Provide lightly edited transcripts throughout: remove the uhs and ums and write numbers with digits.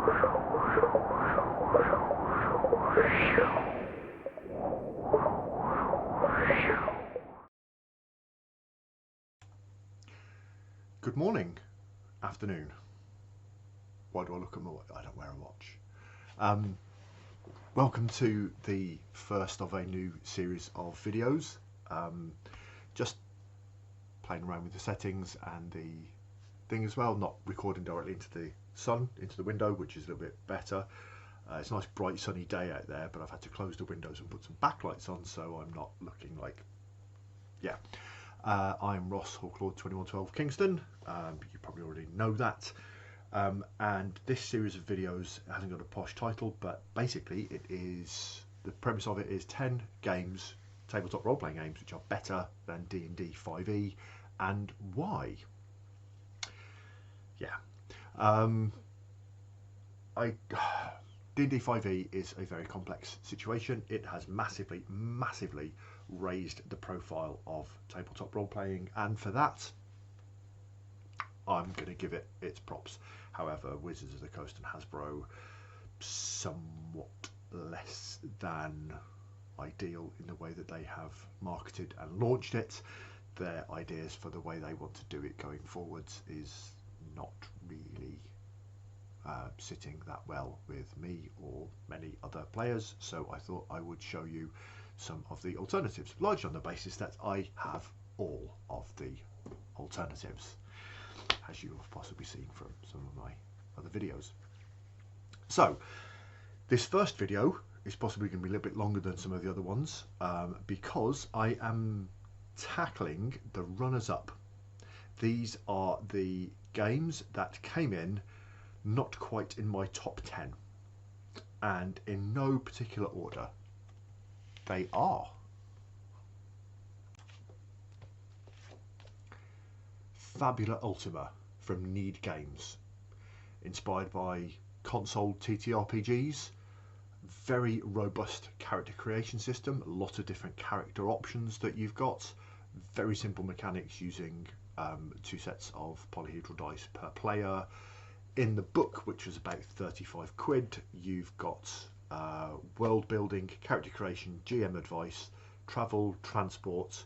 Good morning, afternoon. Why do I look at my watch? I don't wear a watch. Welcome to the first of a new series of videos. Just playing around with the settings and the thing as well, not recording directly into the sun, into the window, which is a little bit better. It's a nice bright sunny day out there, but I've had to close the windows and put some backlights on so I'm not looking like, yeah. I'm Ross Hawklord 2112 Kingston. You probably already know that. And this series of videos hasn't got a posh title, but basically it is, the premise of it is 10 games, tabletop role-playing games, which are better than D&D 5e, and why. Yeah. D&D 5e is a very complex situation. It has massively raised the profile of tabletop role-playing, and for that I'm going to give it its props. However, Wizards of the Coast and Hasbro, somewhat less than ideal in the way that they have marketed and launched it. Their ideas for the way they want to do it going forwards is not really sitting that well with me or many other players, so I thought I would show you some of the alternatives, largely on the basis that I have all of the alternatives, as you have possibly seen from some of my other videos. So this first video is possibly going to be a little bit longer than some of the other ones, because I am tackling the runners-up. These are the games that came in not quite in my top 10, and in no particular order. They are Fabula Ultima from Need Games, inspired by console TTRPGs, very robust character creation system, a lot of different character options that you've got, very simple mechanics using 2 sets of polyhedral dice per player. In the book, which was about 35 quid, you've got world building, character creation, GM advice, travel, transport,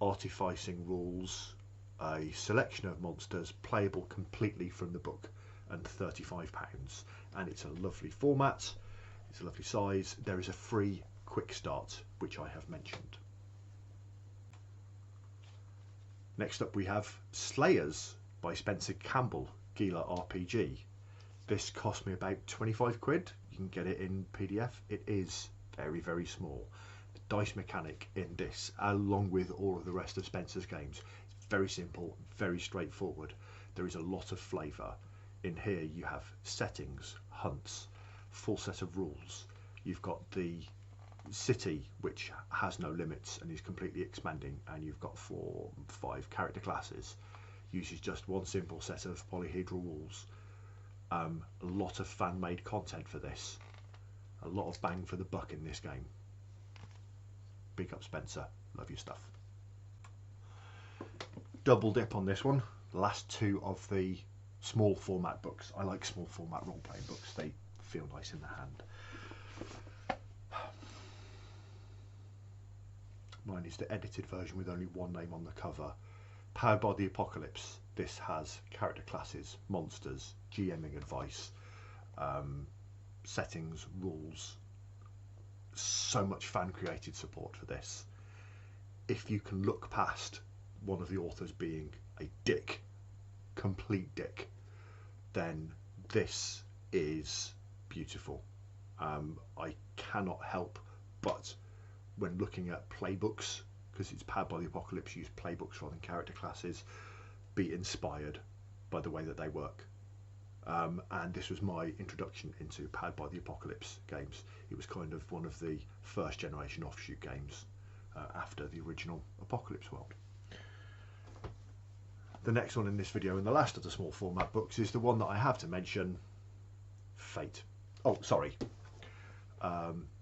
artificing rules, a selection of monsters playable completely from the book, and £35. And it's a lovely format, it's a lovely size. There is a free quick start, which I have mentioned. Next up we have Slayers by Spencer Campbell, Gila RPG. This cost me about 25 quid. You can get it in PDF. It is very small. The dice mechanic in this, along with all of the rest of Spencer's games, it's very simple, very straightforward. There is a lot of flavour. In here you have settings, hunts, full set of rules. You've got the city, which has no limits and is completely expanding, and you've got 5 character classes. Uses just one simple set of polyhedral rules. A lot of fan-made content for this. A lot of bang for the buck in this game. Big up Spencer, love your stuff. Double dip on this one. The last 2 of the small format books. I like small format role-playing books. They feel nice in the hand. Mine is the edited version with only one name on the cover. Powered by the Apocalypse. This has character classes, monsters, GMing advice, settings, rules. So much fan created support for this. If you can look past one of the authors being a dick, complete dick, then this is beautiful. I cannot help but, when looking at playbooks, because it's powered by the Apocalypse, use playbooks rather than character classes, be inspired by the way that they work. And this was my introduction into powered by the Apocalypse games. It was kind of one of the first generation offshoot games after the original Apocalypse world. The next one in this video, and the last of the small format books, is the one that I have to mention, Fate. Oh, sorry.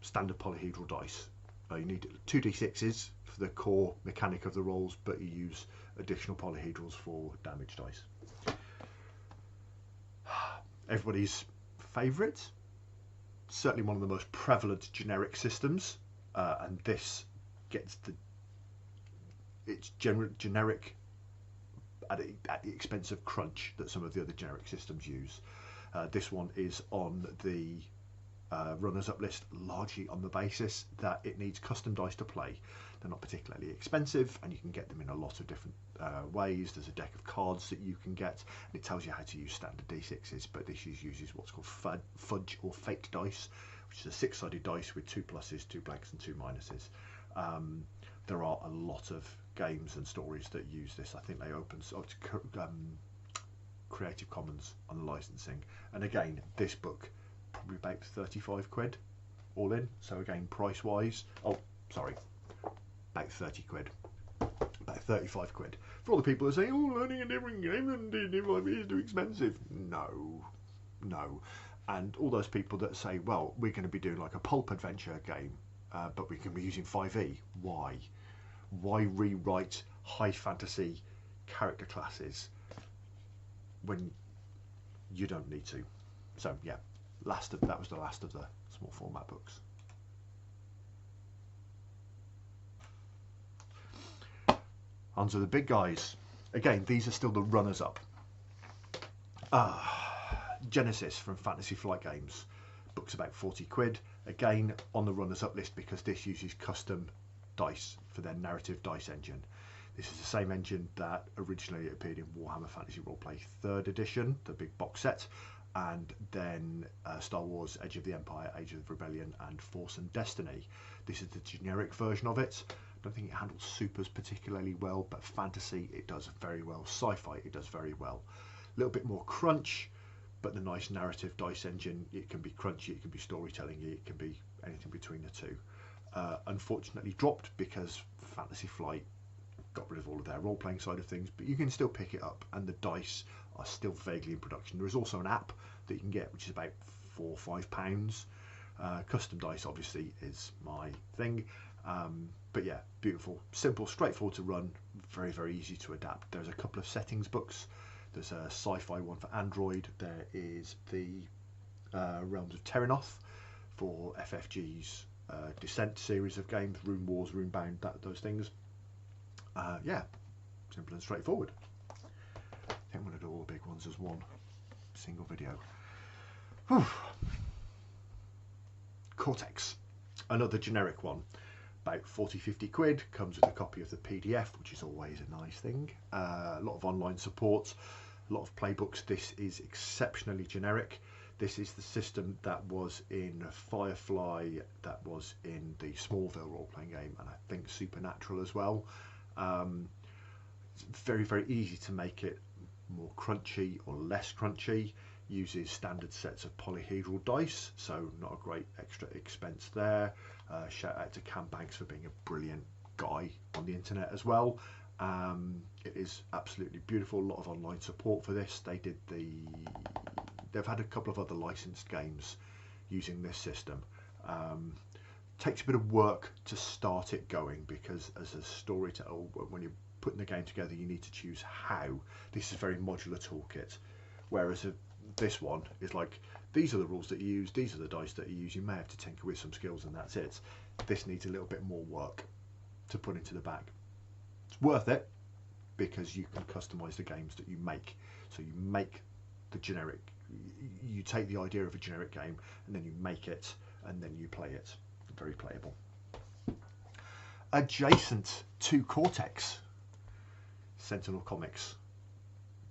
Standard polyhedral dice. You need 2d6s for the core mechanic of the rolls, but you use additional polyhedrals for damage dice. Everybody's favourite. Certainly one of the most prevalent generic systems, and this gets it's generic at the expense of crunch that some of the other generic systems use. This one is on the runners-up list largely on the basis that it needs custom dice to play. They're not particularly expensive, and you can get them in a lot of different ways. There's a deck of cards that you can get, and it tells you how to use standard D6s, but this uses what's called fudge or fate dice, which is a six-sided dice with 2 pluses, 2 blanks and 2 minuses. There are a lot of games and stories that use this. I think they open to Creative Commons on the licensing, and again, this book probably about 35 quid all in. So again, price wise, oh sorry, about 30 quid, about 35 quid for all the people that say, oh, learning a different game and D&D is too expensive. No, and all those people that say, well, we're going to be doing like a pulp adventure game, but we can be using 5e. Why rewrite high fantasy character classes when you don't need to? So yeah, that was the last of the small format books. Onto the big guys. Again, these are still the runners up. Genesys from Fantasy Flight Games. Book's about 40 quid. Again, on the runners up list because this uses custom dice for their narrative dice engine. This is the same engine that originally appeared in Warhammer Fantasy Roleplay 3rd edition, the big box set, and then Star Wars Edge of the Empire, Age of Rebellion, and Force and Destiny. This is the generic version of it. I don't think it handles supers particularly well, but fantasy it does very well. Sci-fi it does very well. A little bit more crunch, but the nice narrative dice engine, it can be crunchy, it can be storytelling, it can be anything between the two. Unfortunately dropped because Fantasy Flight got rid of all of their role-playing side of things, but you can still pick it up, and the dice are still vaguely in production. There is also an app that you can get, which is about £4 or £5. Custom dice obviously is my thing, but yeah, beautiful, simple, straightforward to run, very, very easy to adapt. There's a couple of settings books. There's a sci-fi one for Android. There is the Realms of Terrinoth for FFG's Descent series of games, Rune Wars, Runebound, those things. Yeah, simple and straightforward. I think I'm going to do all the big ones as one single video. Whew. Cortex, another generic one, about 40-50 quid, comes with a copy of the PDF, which is always a nice thing. A lot of online support, a lot of playbooks. This is exceptionally generic. This is the system that was in Firefly, that was in the Smallville role-playing game, and I think Supernatural as well. It's very, very easy to make it more crunchy or less crunchy. Uses standard sets of polyhedral dice, so not a great extra expense there. Shout out to Cam Banks for being a brilliant guy on the internet as well. It is absolutely beautiful. A lot of online support for this. They've had a couple of other licensed games using this system. Takes a bit of work to start it going, because as a storyteller, when you're putting the game together, you need to choose how. This is a very modular toolkit, whereas this one is like, these are the rules that you use, these are the dice that you use, you may have to tinker with some skills and that's it. This needs a little bit more work to put into the bag. It's worth it because you can customize the games that you make. So you make the generic, you take the idea of a generic game and then you make it and then you play it. Very playable. Adjacent to Cortex, Sentinel Comics.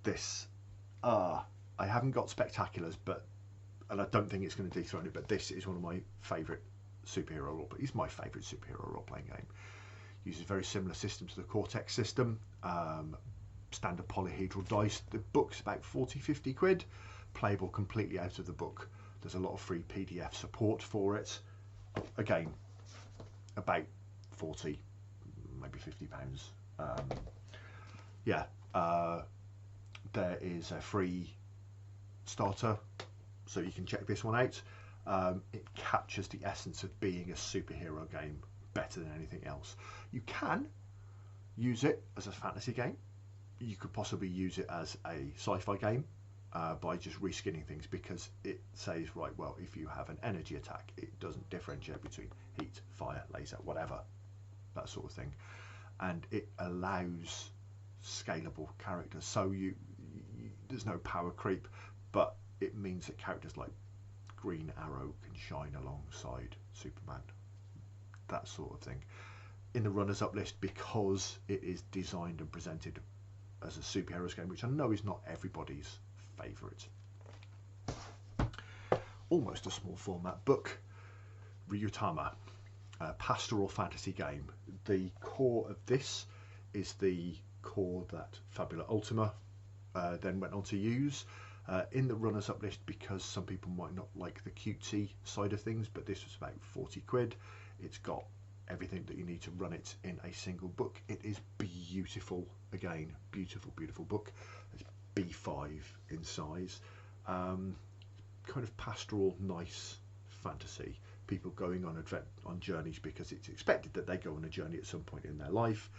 This, I haven't got spectaculars, and I don't think it's going to dethrone it, but this is one of my favourite superhero role. It's my favourite superhero role-playing game. Uses a very similar system to the Cortex system. Standard polyhedral dice. The book's about 40-50 quid. Playable completely out of the book. There's a lot of free PDF support for it. Again, about 40, maybe £50. Yeah, there is a free starter, so you can check this one out. It captures the essence of being a superhero game better than anything else. You can use it as a fantasy game. You could possibly use it as a sci-fi game. by just reskinning things, because it says, right, well, if you have an energy attack, it doesn't differentiate between heat, fire, laser, whatever, that sort of thing. And it allows scalable characters, so there's no power creep, but it means that characters like Green Arrow can shine alongside Superman, that sort of thing, in the runners-up list, because it is designed and presented as a superheroes game, which I know is not everybody's favourite. Almost a small format book, Ryuutama, a pastoral fantasy game. The core of this is the core that Fabula Ultima then went on to use in the runners-up list, because some people might not like the cutesy side of things, but this was about 40 quid. It's got everything that you need to run it in a single book. It is beautiful, again, beautiful book. It's B5 in size, kind of pastoral, nice fantasy, people going on journeys, because it's expected that they go on a journey at some point in their life,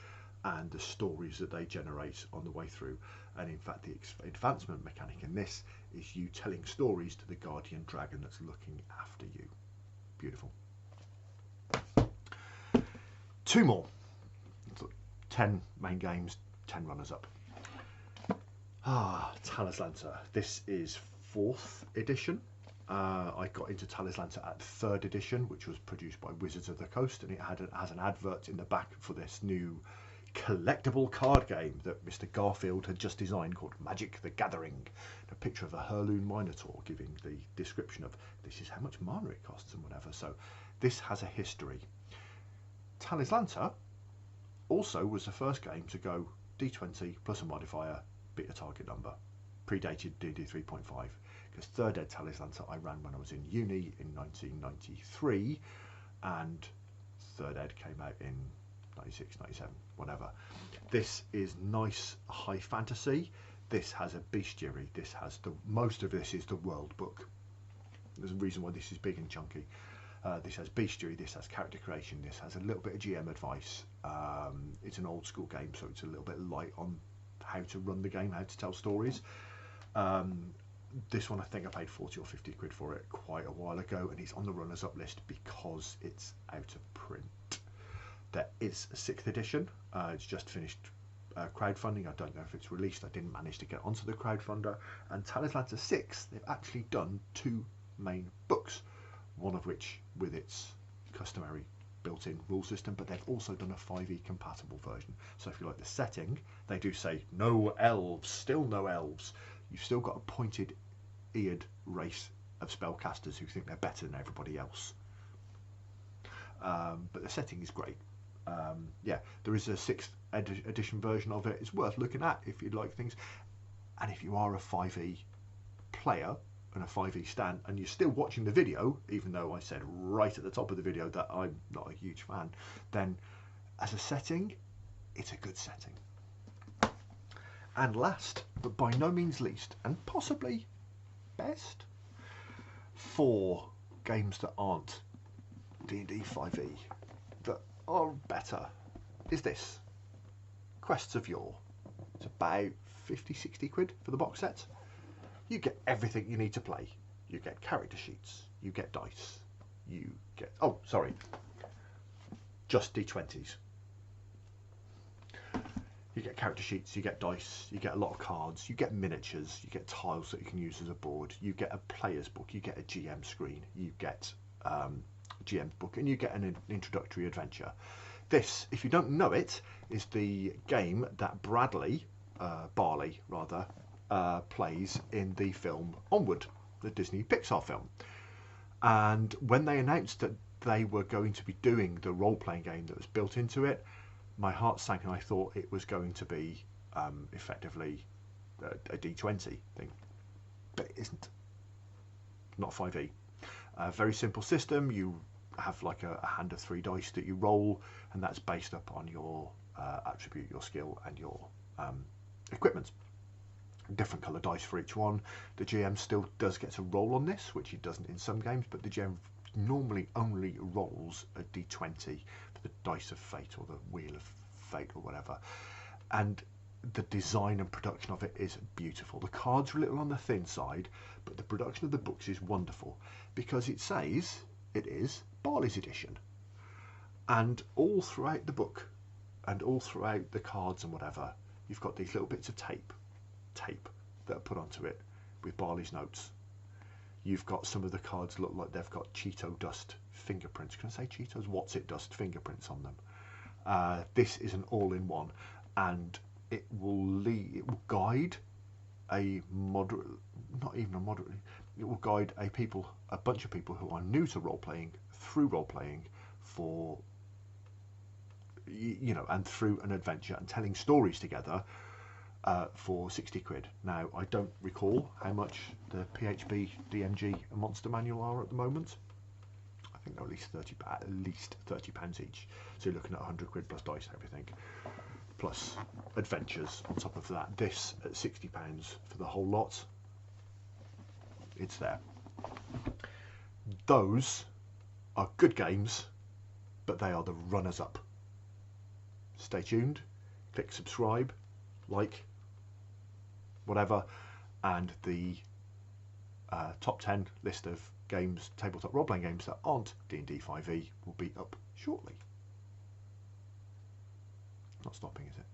and the stories that they generate on the way through. And in fact, the advancement mechanic in this is you telling stories to the guardian dragon that's looking after you. Beautiful. 2 more. 10 main games, 10 runners up. Talislanta. This is 4th edition. I got into Talislanta at 3rd edition, which was produced by Wizards of the Coast, and it has an advert in the back for this new collectible card game that Mr. Garfield had just designed, called Magic the Gathering. A picture of a Hurloon Minotaur, giving the description of this is how much mana it costs and whatever. So this has a history. Talislanta also was the first game to go D20 plus a modifier, beat a target number, predated DnD 3.5, because 3rd ed Talislanta I ran when I was in uni in 1993, and 3rd ed came out in 96, 97, whatever. This is nice high fantasy. This has a bestiary. This has most of this is the world book. There's a reason why this is big and chunky. This has bestiary, this has character creation, this has a little bit of GM advice. It's an old school game, so it's a little bit light on how to run the game, how to tell stories. This one, I think I paid 40 or 50 quid for it quite a while ago, and it's on the runners up list because it's out of print. There is a 6th edition. It's just finished crowdfunding. I don't know if it's released. I didn't manage to get onto the crowdfunder. And Talislanta 6, they've actually done 2 main books, one of which with its customary built-in rule system, but they've also done a 5e compatible version. So if you like the setting, they do say no elves, still no elves. You've still got a pointed-eared race of spellcasters who think they're better than everybody else. But the setting is great. Yeah, there is a 6th edition version of it. It's worth looking at if you'd like things. And if you are a 5e player and a 5e stan, and you're still watching the video, even though I said right at the top of the video that I'm not a huge fan, then as a setting, it's a good setting. And last, but by no means least, and possibly best, 4 games that aren't D&D 5e that are better is this. Quests of Yore. It's about 50-60 quid for the box set. You get everything you need to play. You get character sheets, you get dice, you get, oh sorry, just D20s. You get character sheets, you get dice, you get a lot of cards, you get miniatures, you get tiles that you can use as a board, you get a player's book, you get a GM screen, you get GM's book, and you get an introductory adventure. This, if you don't know it, is the game that Barley plays in the film Onward, the Disney Pixar film. And when they announced that they were going to be doing the role-playing game that was built into it, my heart sank, and I thought it was going to be effectively a D20 thing, but it isn't. Not 5e. Very simple system. You have like a hand of 3 dice that you roll, and that's based up on your attribute, your skill, and your equipment. Different colour dice for each one. The GM still does get to roll on this, which he doesn't in some games, but the GM normally only rolls a D20 for the dice of fate or the wheel of fate or whatever. And the design and production of it is beautiful. The cards are a little on the thin side, but the production of the books is wonderful because it says it is Barley's edition. And all throughout the book and all throughout the cards and whatever, you've got these little bits of tape that are put onto it with Barley's notes. You've got some of the cards look like they've got Cheeto dust fingerprints. Can I say Cheetos? What's it dust fingerprints on them? This is an all-in-one, and it will guide a moderate, not even a moderate, it will guide a bunch of people who are new to role-playing through role-playing for, you know, and through an adventure and telling stories together for 60 quid. Now, I don't recall how much the PHB, DMG and Monster Manual are at the moment. I think they're at least £30 each. So you're looking at 100 quid plus dice and everything, plus adventures on top of that. This at £60 for the whole lot. It's there. Those are good games, but they are the runners-up. Stay tuned, click subscribe, like, whatever, and the top 10 list of games, tabletop role-playing games that aren't D&D 5e will be up shortly. Not stopping, is it?